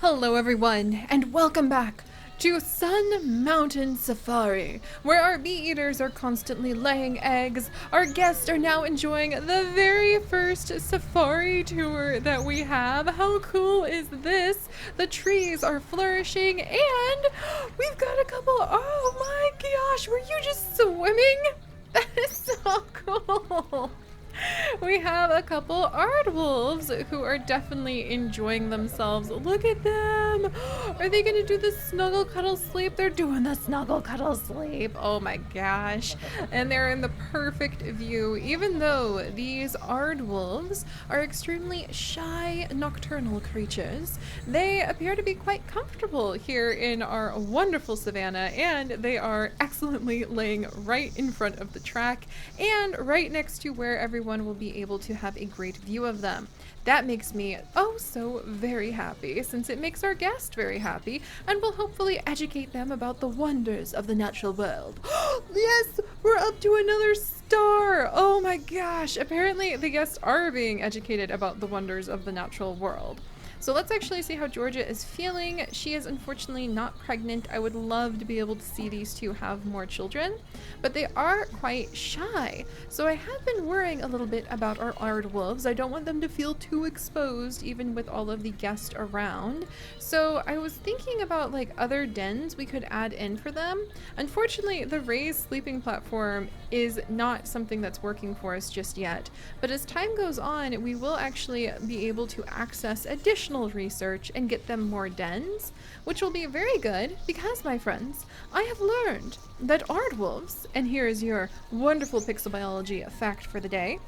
Hello everyone, and welcome back to Sun Mountain Safari, where our bee eaters are constantly laying eggs. Our guests are now enjoying the very first safari tour that we have. How cool is this? The trees are flourishing, and we've got a couple. Oh my gosh, were you just swimming? That is so cool. We have a couple aardwolves who are definitely enjoying themselves. Look at them. Are they going to do the snuggle cuddle sleep? They're doing the snuggle cuddle sleep. Oh my gosh. And they're in the perfect view, even though these aardwolves are extremely shy nocturnal creatures. They appear to be quite comfortable here in our wonderful savannah, and they are excellently laying right in front of the track and right next to where everyone will be able to have a great view of them. That makes me oh so very happy, since it makes our guest very happy and will hopefully educate them about the wonders of the natural world. Yes, we're up to another star. Oh my gosh, apparently the guests are being educated about the wonders of the natural world. So let's actually see how Georgia is feeling. She is unfortunately not pregnant. I would love to be able to see these two have more children, but they are quite shy. So I have been worrying a little bit about our aardwolves. I don't want them to feel too exposed, even with all of the guests around. So I was thinking about like other dens we could add in for them. Unfortunately, the raised sleeping platform is not something that's working for us just yet. But as time goes on, we will actually be able to access additional research and get them more dens, which will be very good because, my friends, I have learned that aardwolves, and here is your wonderful pixel biology fact for the day,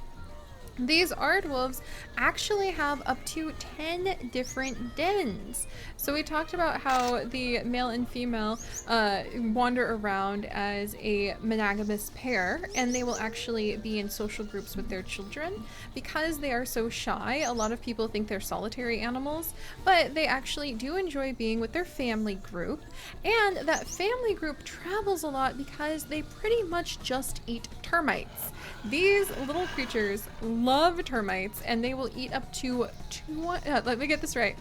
these aardwolves actually have up to 10 different dens. So we talked about how the male and female wander around as a monogamous pair, and they will actually be in social groups with their children. Because they are so shy, a lot of people think they're solitary animals, but they actually do enjoy being with their family group. And that family group travels a lot because they pretty much just eat termites. These little creatures love termites, and they will eat up to let me get this right.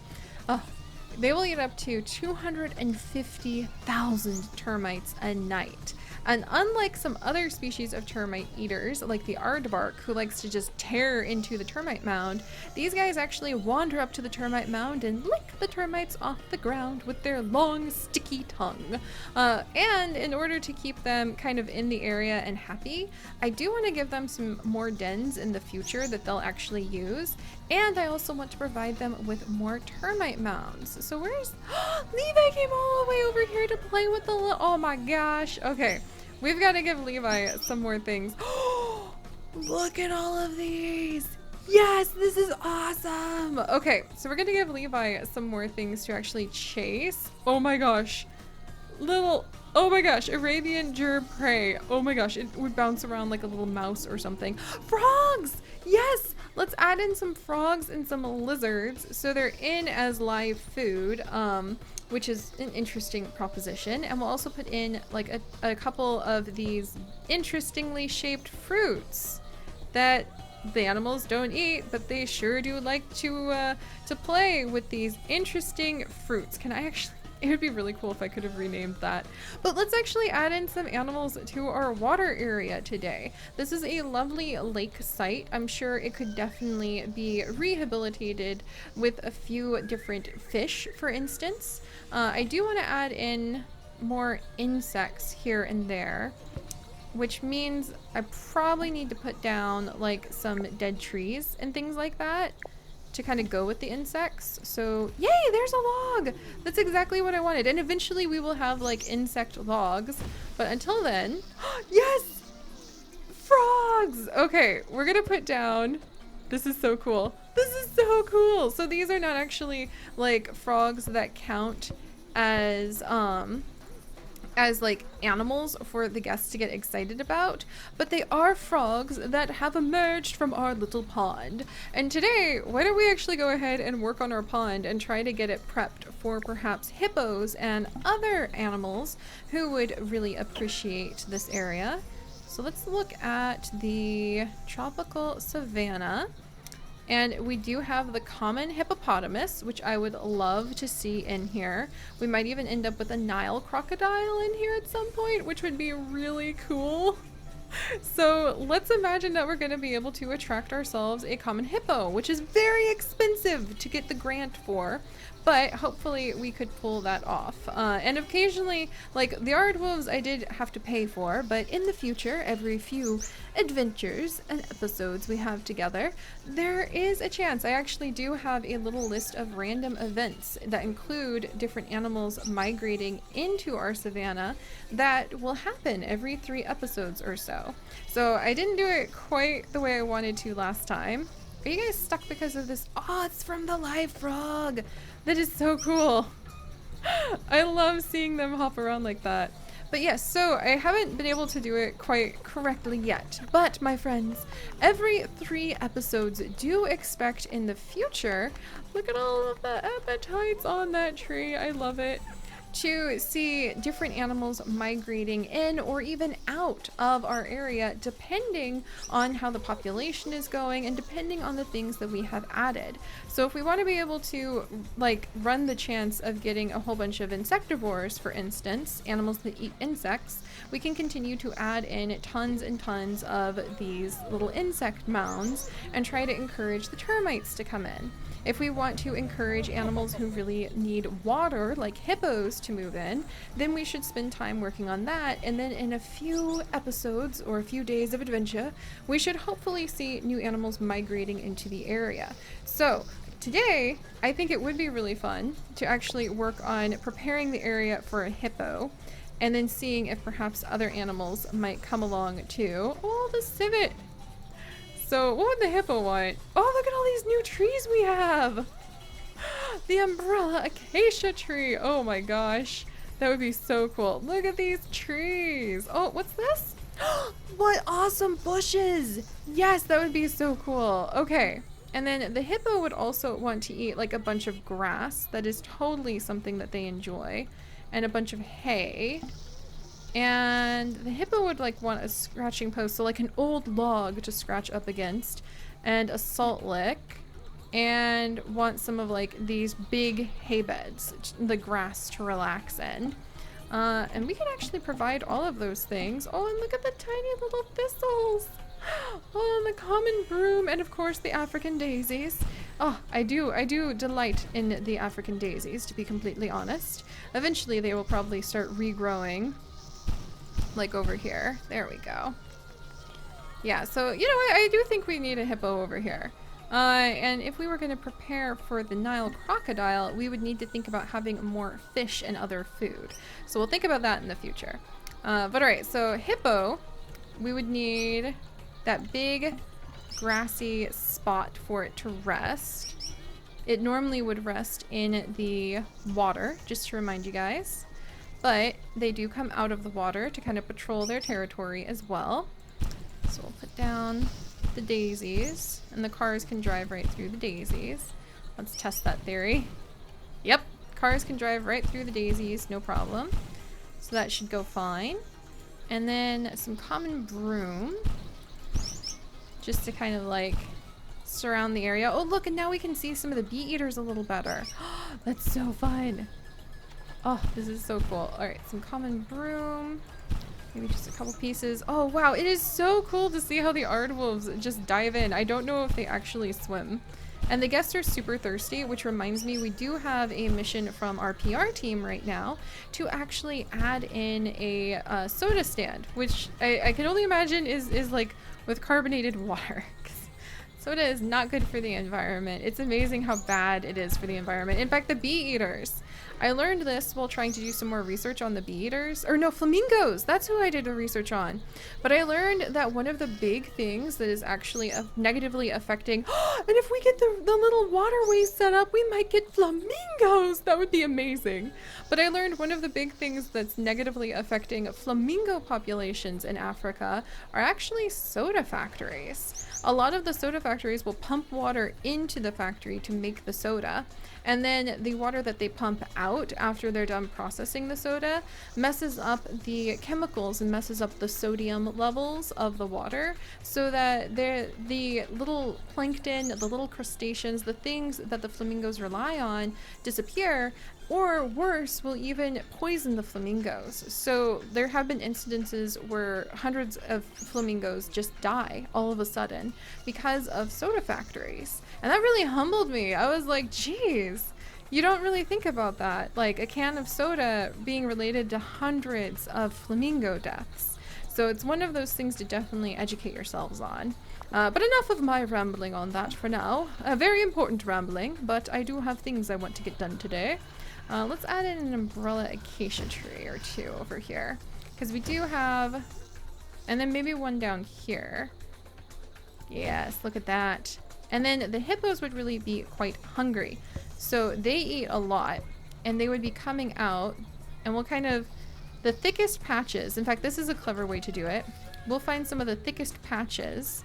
They will eat up to 250,000 termites a night. And unlike some other species of termite eaters, like the aardvark, who likes to just tear into the termite mound, these guys actually wander up to the termite mound and lick the termites off the ground with their long, sticky tongue. And in order to keep them kind of in the area and happy, I do want to give them some more dens in the future that they'll actually use. And I also want to provide them with more termite mounds. So where's Levi came all the way over here to play with the oh my gosh. Okay, we've got to give Levi some more things. Look at all of these. Yes, this is awesome. Okay, so we're gonna give Levi some more things to actually chase. Oh my gosh. Oh my gosh, Arabian gerb prey. Oh my gosh, it would bounce around like a little mouse or something. Frogs! Yes! Let's add in some frogs and some lizards so they're in as live food, which is an interesting proposition. And we'll also put in like a couple of these interestingly shaped fruits that the animals don't eat, but they sure do like to play with these interesting fruits. Can I actually... It would be really cool if I could have renamed that. But let's actually add in some animals to our water area today. This is a lovely lake site. I'm sure it could definitely be rehabilitated with a few different fish, for instance. I do want to add in more insects here and there, which means I probably need to put down like some dead trees and things like that to kind of go with the insects. So yay, there's a log. That's exactly what I wanted. And eventually we will have like insect logs, but until then, yes, frogs. Okay, we're gonna put down, this is so cool. This is so cool. So these are not actually like frogs that count as like animals for the guests to get excited about, but they are frogs that have emerged from our little pond. And today, why don't we actually go ahead and work on our pond and try to get it prepped for perhaps hippos and other animals who would really appreciate this area. So let's look at the tropical savanna. And we do have the common hippopotamus, which I would love to see in here. We might even end up with a Nile crocodile in here at some point, which would be really cool. So let's imagine that we're going to be able to attract ourselves a common hippo, which is very expensive to get the grant for, but hopefully we could pull that off. And occasionally, like the aardwolves I did have to pay for, but in the future, every few adventures and episodes we have together, there is a chance. I actually do have a little list of random events that include different animals migrating into our savanna that will happen every 3 episodes or so. So I didn't do it quite the way I wanted to last time. Are you guys stuck because of this? Oh, it's from the live frog. That is so cool. I love seeing them hop around like that. But yes, so I haven't been able to do it quite correctly yet. But my friends, every 3 episodes do expect in the future, look at all of the appetites on that tree. I love it. To see different animals migrating in or even out of our area depending on how the population is going and depending on the things that we have added. So if we want to be able to like run the chance of getting a whole bunch of insectivores, for instance, animals that eat insects, we can continue to add in tons and tons of these little insect mounds and try to encourage the termites to come in. If we want to encourage animals who really need water, like hippos, to move in, then we should spend time working on that. And then in a few episodes or a few days of adventure, we should hopefully see new animals migrating into the area. So today, I think it would be really fun to actually work on preparing the area for a hippo and then seeing if perhaps other animals might come along too. Oh, the civet! So what would the hippo want? Oh, look at all these new trees we have! The umbrella acacia tree! Oh my gosh. That would be so cool. Look at these trees! Oh, what's this? What awesome bushes! Yes, that would be so cool. Okay. And then the hippo would also want to eat like a bunch of grass. That is totally something that they enjoy. And a bunch of hay. And the hippo would like want a scratching post, so like an old log to scratch up against, and a salt lick, and want some of like these big hay beds, the grass to relax in. And we can actually provide all of those things. Oh, and look at the tiny little thistles. Oh, and the common broom, and of course the African daisies. Oh, I do delight in the African daisies, to be completely honest. Eventually they will probably start regrowing. Like over here. There we go. Yeah, so you know what? I do think we need a hippo over here. And if we were going to prepare for the Nile crocodile, we would need to think about having more fish and other food. So we'll think about that in the future. But alright, so hippo, we would need that big grassy spot for it to rest. It normally would rest in the water, just to remind you guys. But they do come out of the water to kind of patrol their territory as well. So we'll put down the daisies, and the cars can drive right through the daisies. Let's test that theory. Yep, cars can drive right through the daisies, no problem. So that should go fine. And then some common broom, just to kind of like surround the area. Oh look, and now we can see some of the bee eaters a little better. That's so fun. Oh, this is so cool. Alright, some common broom. Maybe just a couple pieces. Oh, wow. It is so cool to see how the aardwolves just dive in. I don't know if they actually swim. And the guests are super thirsty, which reminds me we do have a mission from our PR team right now to actually add in a soda stand, which I can only imagine is like with carbonated water. Soda is not good for the environment. It's amazing how bad it is for the environment. In fact, the bee eaters. I learned this while trying to do some more research on the bee eaters. Or no, flamingos! That's who I did the research on. But I learned that one of the big things that is actually negatively affecting... and if we get the little waterways set up, we might get flamingos! That would be amazing. But I learned one of the big things that's negatively affecting flamingo populations in Africa are actually soda factories. a lot of the soda factories will pump water into the factory to make the soda. And then the water that they pump out after they're done processing the soda messes up the chemicals and messes up the sodium levels of the water, so that the little plankton, the little crustaceans, the things that the flamingos rely on disappear, or worse, will even poison the flamingos. So there have been incidences where hundreds of flamingos just die all of a sudden because of soda factories. And that really humbled me. I was like, geez, you don't really think about that. Like a can of soda being related to hundreds of flamingo deaths. So it's one of those things to definitely educate yourselves on. But enough of my rambling on that for now. Very important rambling, but I do have things I want to get done today. Let's add in an umbrella acacia tree or two over here, because we do have, and then maybe one down here. Yes, look at that. And then the hippos would really be quite hungry, so they eat a lot, and they would be coming out, and we'll kind of, the thickest patches, in fact this is a clever way to do it, we'll find some of the thickest patches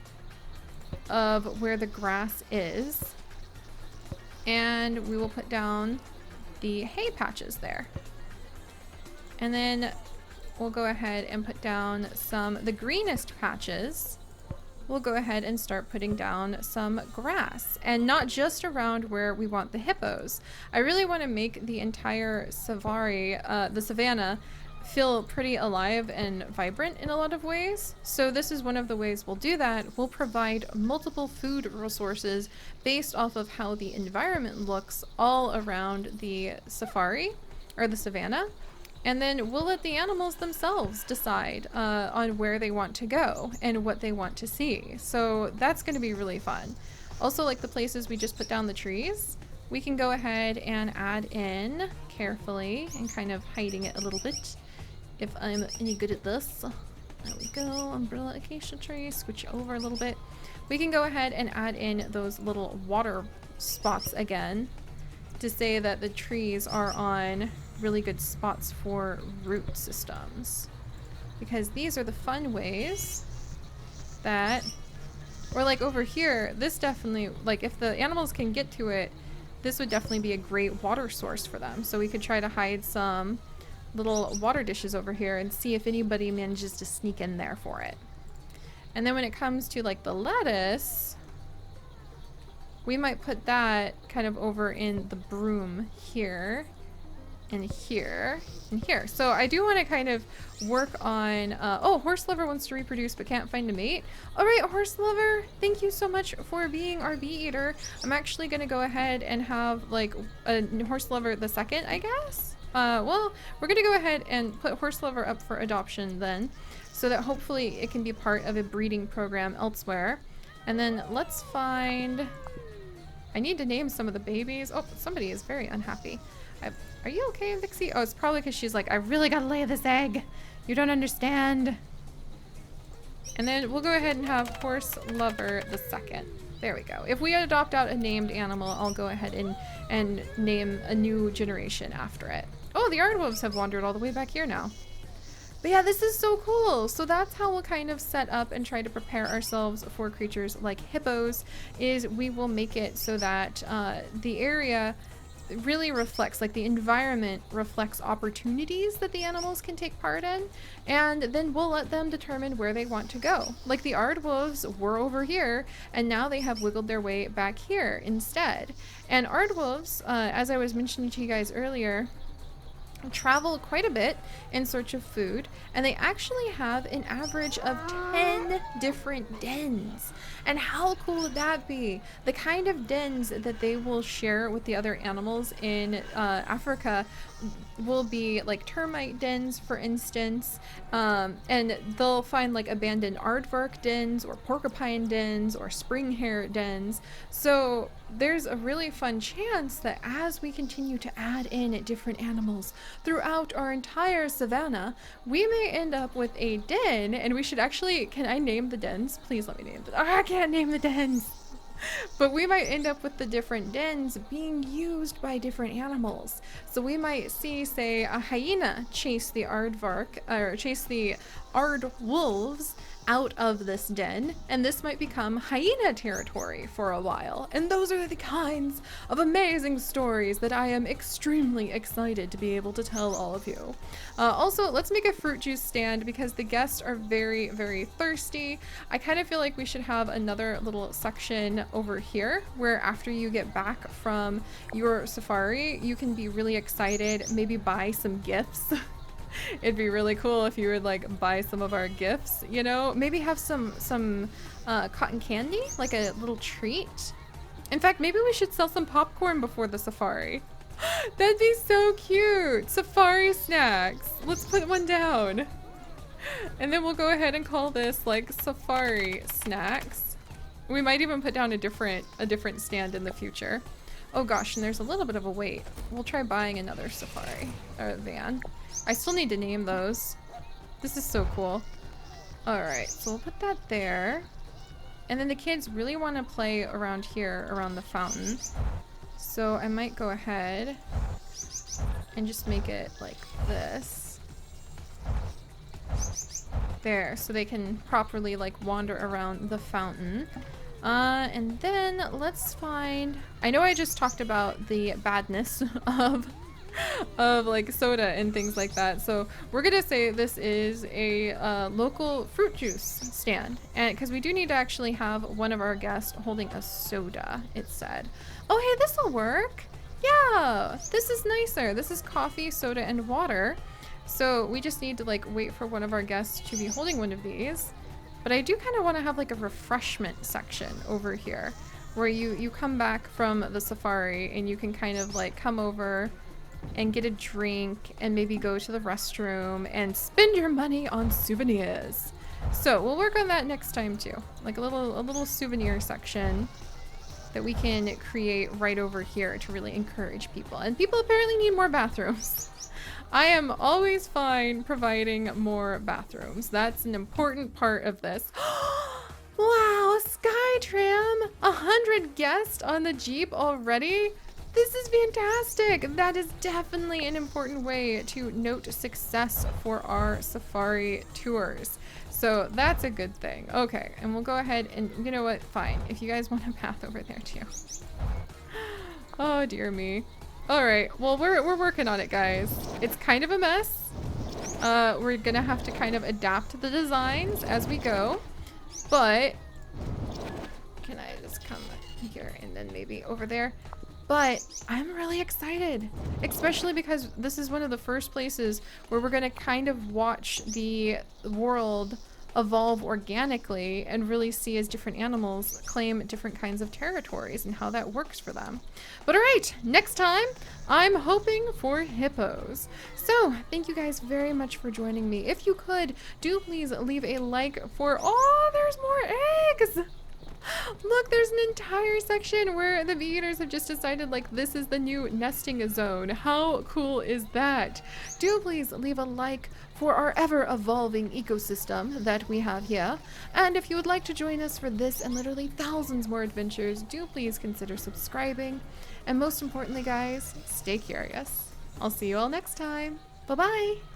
of where the grass is, and we will put down the hay patches there. And then we'll go ahead and put down the greenest patches. We'll go ahead and start putting down some grass, and not just around where we want the hippos. I really want to make the entire the Savanna, feel pretty alive and vibrant in a lot of ways. So this is one of the ways we'll do that. We'll provide multiple food resources based off of how the environment looks all around the safari or the Savanna. And then we'll let the animals themselves decide on where they want to go and what they want to see. So that's going to be really fun. Also, like the places we just put down the trees, we can go ahead and add in carefully and kind of hiding it a little bit. If I'm any good at this. There we go, umbrella acacia tree, switch over a little bit. We can go ahead and add in those little water spots again to say that the trees are on really good spots for root systems. Because these are the fun ways that, or like over here, this definitely, like if the animals can get to it, this would definitely be a great water source for them. So we could try to hide some little water dishes over here and see if anybody manages to sneak in there for it. And then when it comes to like the lettuce, we might put that kind of over in the broom here and here and here. So I do want to kind of work on oh, horse lover wants to reproduce but can't find a mate. All right, horse lover, thank you so much for being our bee eater. I'm actually going to go ahead and have like a horse lover the second, I guess. Well, we're gonna go ahead and put horse lover up for adoption then, so that hopefully it can be part of a breeding program elsewhere. And then let's find, I need to name some of the babies. Oh, somebody is very unhappy. Are you okay, Vixie? Oh, it's probably because she's like, I really gotta lay this egg. You don't understand. And then we'll go ahead and have horse lover the second. There we go. If we adopt out a named animal, I'll go ahead and name a new generation after it. Oh, the aardwolves have wandered all the way back here now. But yeah, this is so cool. So that's how we'll kind of set up and try to prepare ourselves for creatures like hippos, is we will make it so that the area really reflects, like the environment reflects opportunities that the animals can take part in, and then we'll let them determine where they want to go. Like the aardwolves were over here, and now they have wiggled their way back here instead. And aardwolves, as I was mentioning to you guys earlier, travel quite a bit in search of food, and they actually have an average of 10 different dens. And how cool would that be? The kind of dens that they will share with the other animals in Africa will be like termite dens, for instance, and they'll find like abandoned aardvark dens or porcupine dens or spring hare dens. So there's a really fun chance that as we continue to add in different animals throughout our entire savanna, we may end up with a den. And we should actually, can I name the dens? Please let me name them. I can't name the dens. But we might end up with the different dens being used by different animals. So we might see, say, a hyena chase the aardvark, or chase the aard wolves, out of this den, and this might become hyena territory for a while. And those are the kinds of amazing stories that I am extremely excited to be able to tell all of you. Also, let's make a fruit juice stand because the guests are very, very thirsty. I kind of feel like we should have another little section over here where after you get back from your safari, you can be really excited, maybe buy some gifts. It'd be really cool if you would like buy some of our gifts, you know, maybe have some cotton candy, like a little treat. In fact, maybe we should sell some popcorn before the safari. That'd be so cute. Safari snacks. Let's put one down. And then we'll go ahead and call this like safari snacks. We might even put down a different stand in the future. Oh gosh, and there's a little bit of a wait. We'll try buying another safari or van. I still need to name those. This is so cool. Alright, so we'll put that there. And then the kids really want to play around here, around the fountain. So I might go ahead and just make it like this. There, so they can properly like wander around the fountain. And then let's find... I know I just talked about the badness of like soda and things like that, so we're gonna say this is a local fruit juice stand, and because we do need to actually have one of our guests holding a soda, it said. Oh hey, this will work. Yeah, this is nicer. This is coffee, soda, and water, so we just need to like wait for one of our guests to be holding one of these. But I do kind of want to have like a refreshment section over here where you come back from the safari and you can kind of like come over and get a drink and maybe go to the restroom and spend your money on souvenirs. So we'll work on that next time too. Like a little souvenir section that we can create right over here to really encourage people. And people apparently need more bathrooms. I am always fine providing more bathrooms. That's an important part of this. Wow, Skytram! 100 guests on the Jeep already? This is fantastic. That is definitely an important way to note success for our safari tours. So that's a good thing. Okay, and we'll go ahead and, you know what, fine. If you guys want a path over there too. Oh dear me. All right, well, we're working on it, guys. It's kind of a mess. We're gonna have to kind of adapt the designs as we go, but can I just come here and then maybe over there? But I'm really excited, especially because this is one of the first places where we're gonna kind of watch the world evolve organically and really see as different animals claim different kinds of territories and how that works for them. But all right, next time I'm hoping for hippos. So thank you guys very much for joining me. If you could, do please leave a like for, oh, there's more eggs. Look, there's an entire section where the bee eaters have just decided like this is the new nesting zone. How cool is that? Do please leave a like for our ever-evolving ecosystem that we have here. And if you would like to join us for this and literally thousands more adventures, do please consider subscribing. And most importantly, guys, stay curious. I'll see you all next time. Bye-bye.